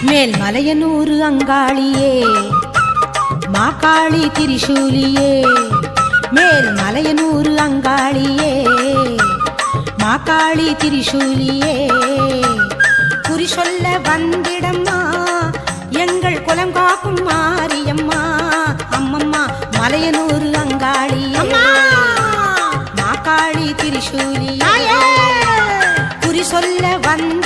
மேல் மலையனூர் அங்காளியே மாகாளி திரிசூலியே மேல் மலையனூர் அங்காளியே மாகாளி திரிசூலியே குறி சொல்ல வந்திடம்மா எங்கள் குலம் காக்கும் மாரியம்மா அம்மம்மா மலையனூர் அங்காளியே மாகாளி திரிசூலியே குறி சொல்ல வந்த